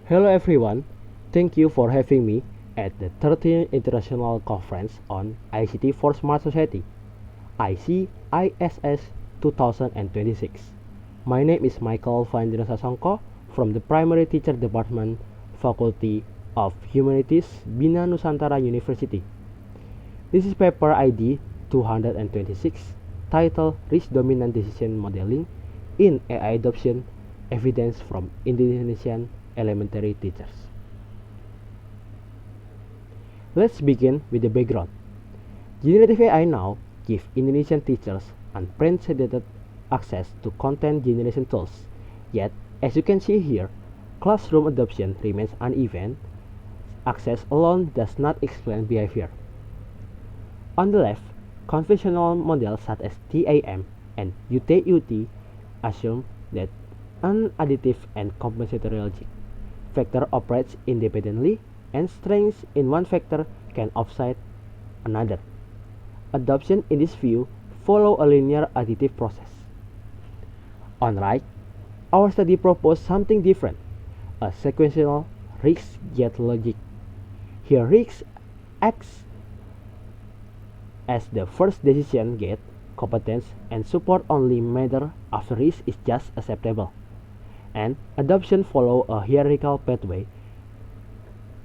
Hello everyone, thank you for having me at the 13th International Conference on ICT for Smart Society, ICISS 2026. My name is Michael Vandira Sasongko from the Primary Teacher Department, Faculty of Humanities, Bina Nusantara University. This is paper ID 226, titled Risk Dominant Decision Modeling in AI Adoption, Evidence from Indonesian Elementary Teachers. Let's begin with the background. Generative AI now gives Indonesian teachers unprecedented access to content generation tools. Yet, as you can see here, classroom adoption remains uneven. Access alone does not explain behavior. On the left, conventional models such as TAM and UTUT assume that an additive and compensatory logic factor operates independently and strengths in one factor can offset another. Adoption in this view follow a linear additive process. On right, our study proposed something different, a sequential risk-gate logic. Here risk acts as the first decision gate, competence and support only matter after risk is just acceptable, and adoption follow a hierarchical pathway.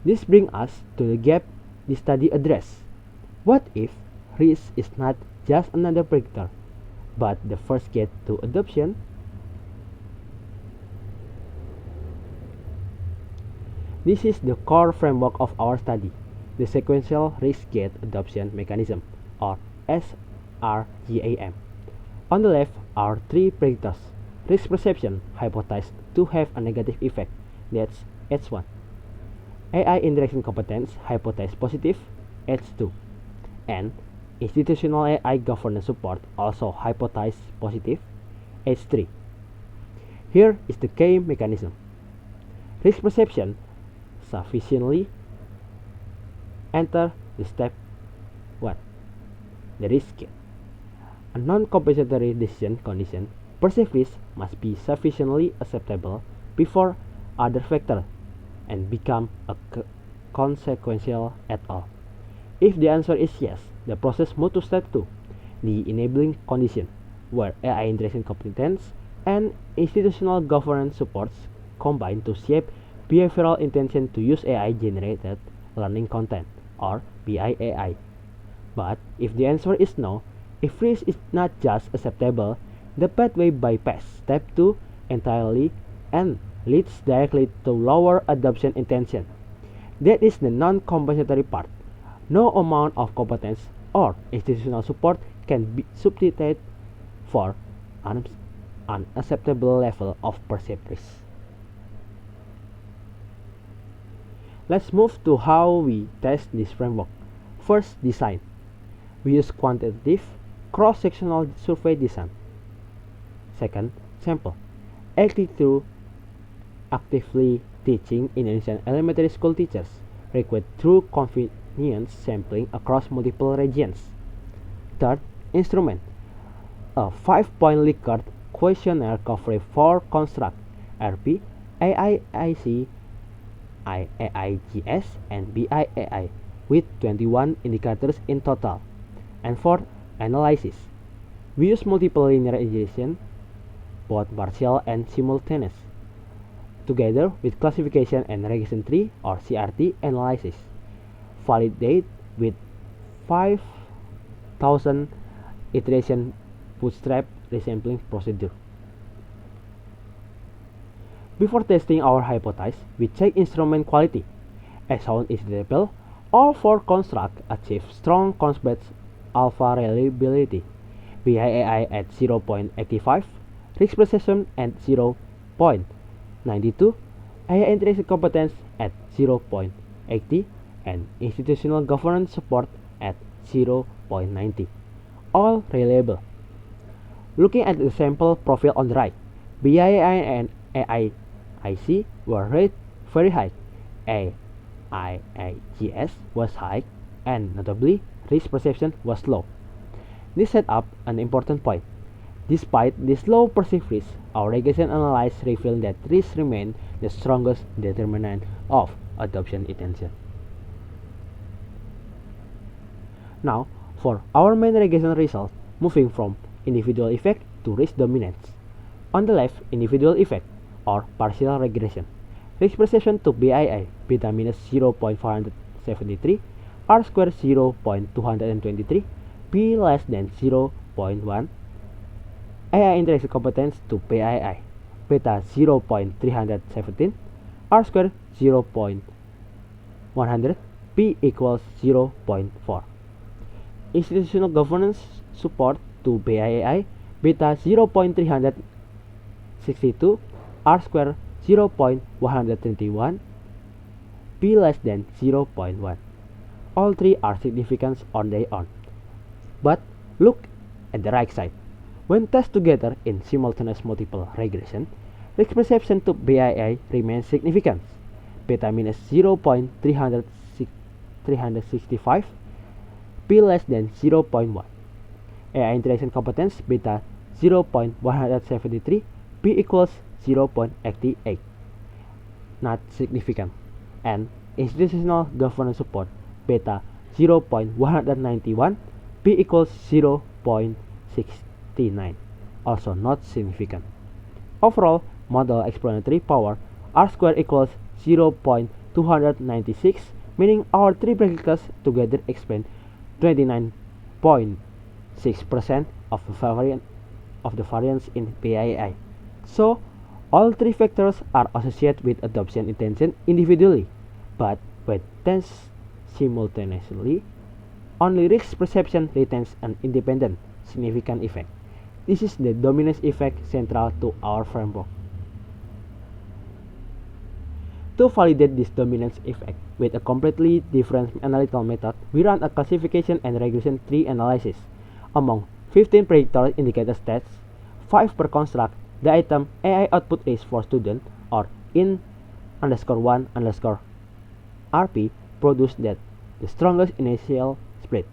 This brings us to the gap the study addressed. What if risk is not just another predictor, but the first gate to adoption? This is the core framework of our study, the sequential risk gate adoption mechanism, or SRGAM. On the left are three predictors. Risk perception hypothesized to have a negative effect, that's H1. AI interaction competence hypothesized positive, H2. And institutional AI governance support also hypothesized positive, H3. Here is the key mechanism. Risk perception sufficiently enter the step 1, the risk gate. A non-compensatory decision condition, perceived risk must be sufficiently acceptable before other factors and become a consequential at all. If the answer is yes, the process moves to step 2, the enabling condition, where AI interaction competence and institutional governance supports combine to shape behavioral intention to use AI-generated learning content, or BIAI. But if the answer is no, if risk is not just acceptable, the pathway bypass step 2 entirely and leads directly to lower adoption intention. That is the non-compensatory part. No amount of competence or institutional support can be substituted for an unacceptable level of perceived risk. Let's move to how we test this framework. First, design. We use quantitative cross-sectional survey design. Second, sample. Actively teaching Indonesian elementary school teachers require true convenience sampling across multiple regions. Third, instrument. A 5-point Likert questionnaire covering 4 constructs: RP, AIIC, IAIGS, and BIAI, with 21 indicators in total. And fourth, analysis. We use multiple linearization, both partial and simultaneous, together with classification and regression tree, or CRT, analysis. Validate with 5,000 iteration bootstrap resampling procedure. Before testing our hypothesis, we check instrument quality. As shown in the table, all 4 constructs achieve strong concept alpha reliability. BIAI at 0.85, risk perception at 0.92, AI interaction competence at 0.80, and institutional governance support at 0.90. All reliable. Looking at the sample profile on the right, BIAI and AIIC were rated very high. AIIGS was high, and notably, risk perception was low. This set up an important point. Despite this low perceived risk, our regression analysis revealed that risk remained the strongest determinant of adoption intention. Now, for our main regression result, moving from individual effect to risk dominance. On the left, individual effect, or partial regression. Risk perception to BII, beta minus 0.473, R square 0.223, P less than 0.1, AI interaction competence to PII, beta 0.317, R square 0.100, P equals 0.4. Institutional governance support to BII, beta 0.362, R square 0.121, P less than 0.1. All three are significant on their own. But look at the right side. When tested together in simultaneous multiple regression, risk perception to BII remains significant, beta minus 0.365, P less than 0.1. AI interaction competence beta 0.173, P equals 0.88, not significant. And institutional governance support beta 0.191, P equals 0.69, also not significant. Overall, model explanatory power R squared equals 0.296, meaning our three predictors together explain 29.6% of the variance in PII. So, all three factors are associated with adoption intention individually, but when tested simultaneously, only risk perception retains an independent, significant effect. This is the dominance effect central to our framework. To validate this dominance effect with a completely different analytical method, we ran a classification and regression tree analysis. Among 15 predictor indicator stats, 5 per construct, the item AI output is for student or in _1 RP produced that the strongest initial split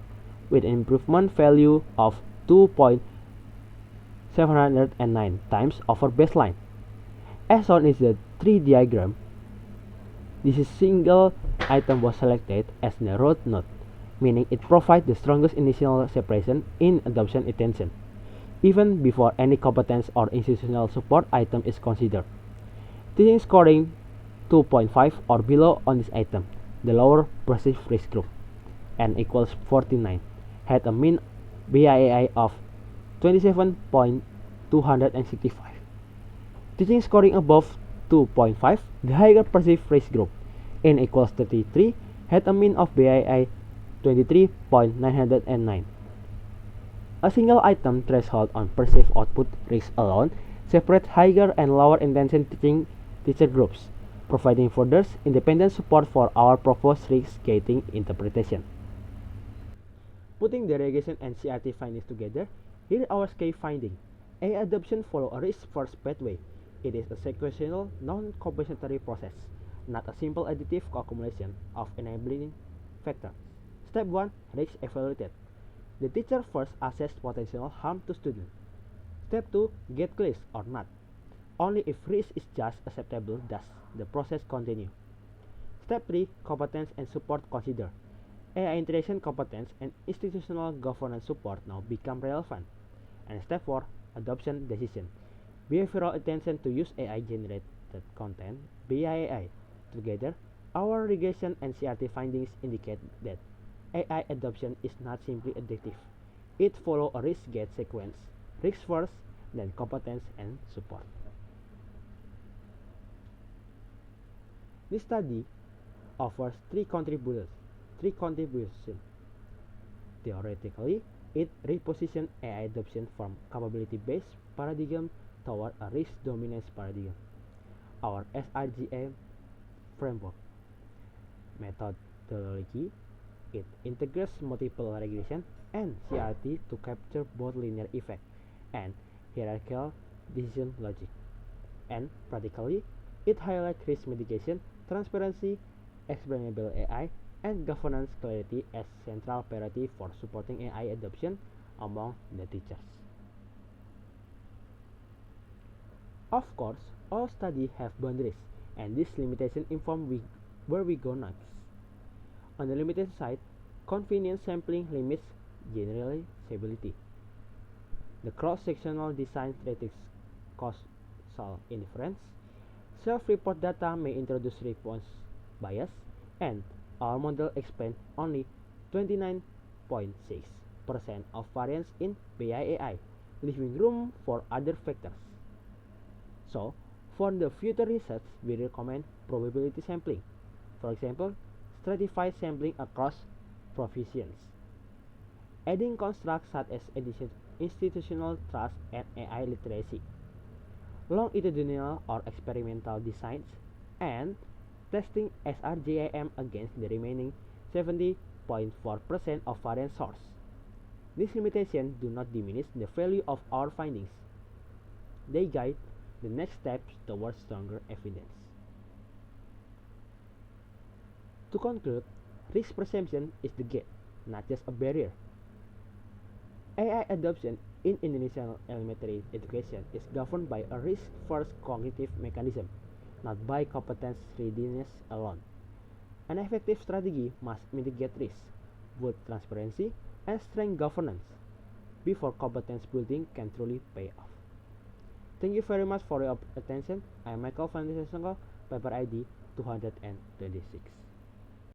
with an improvement value of 2.709 times over baseline. As shown in the tree diagram, this single item was selected as the root node, meaning it provides the strongest initial separation in adoption intention, even before any competence or institutional support item is considered. Teaching scoring 2.5 or below on this item, the lower perceived risk group, n equals 49, had a mean BII of 27.265. Teaching scoring above 2.5, the higher perceived risk group, n equals 33, had a mean of BII 23.909. A single item threshold on perceived output risk alone separates higher and lower intention teacher groups, providing further independent support for our proposed risk gating interpretation. Putting the regression and CRT findings together, here are our key findings. AI adoption follows a risk-first pathway. It is a sequential, non-compensatory process, not a simple additive accumulation of enabling factors. Step 1. Risk evaluated. The teacher first assessed potential harm to students. Step 2. Get clear or not. Only if risk is just acceptable does the process continue. Step 3. Competence and support considered. AI interaction competence and institutional governance support now become relevant. And step 4. Adoption decision. Behavioral attention to use AI generated content, BIAI. Together, our regression and CRT findings indicate that AI adoption is not simply addictive. It follows a risk gate sequence, risk first, then competence and support. This study offers three contributions. Theoretically, it repositions AI adoption from capability-based paradigm toward a risk dominance paradigm. Our SRGM framework methodology, it integrates multiple regression and CRT to capture both linear effect and hierarchical decision logic. And practically, it highlights risk mitigation, transparency, explainable AI, and governance clarity as central priority for supporting AI adoption among the teachers. Of course, all studies have boundaries, and this limitation informs where we go next. On the limitation side, convenience sampling limits generalizability. The cross-sectional design threatens causal inference. Self-report data may introduce response bias, and our model explains only 29.6% of variance in BIAI, leaving room for other factors. So, for the future research, we recommend probability sampling. For example, stratified sampling across proficiencies. Adding constructs such as institutional trust and AI literacy. Longitudinal or experimental designs, and testing SRJIM against the remaining 70.4% of variance source. These limitations do not diminish the value of our findings. They guide the next steps towards stronger evidence. To conclude, risk perception is the gate, not just a barrier. AI adoption in Indonesian elementary education is governed by a risk-first cognitive mechanism, not by competence readiness alone. An effective strategy must mitigate risk, with transparency and strength governance, before competence building can truly pay off. Thank you very much for your attention. I am Michael Van Songko, paper ID 226.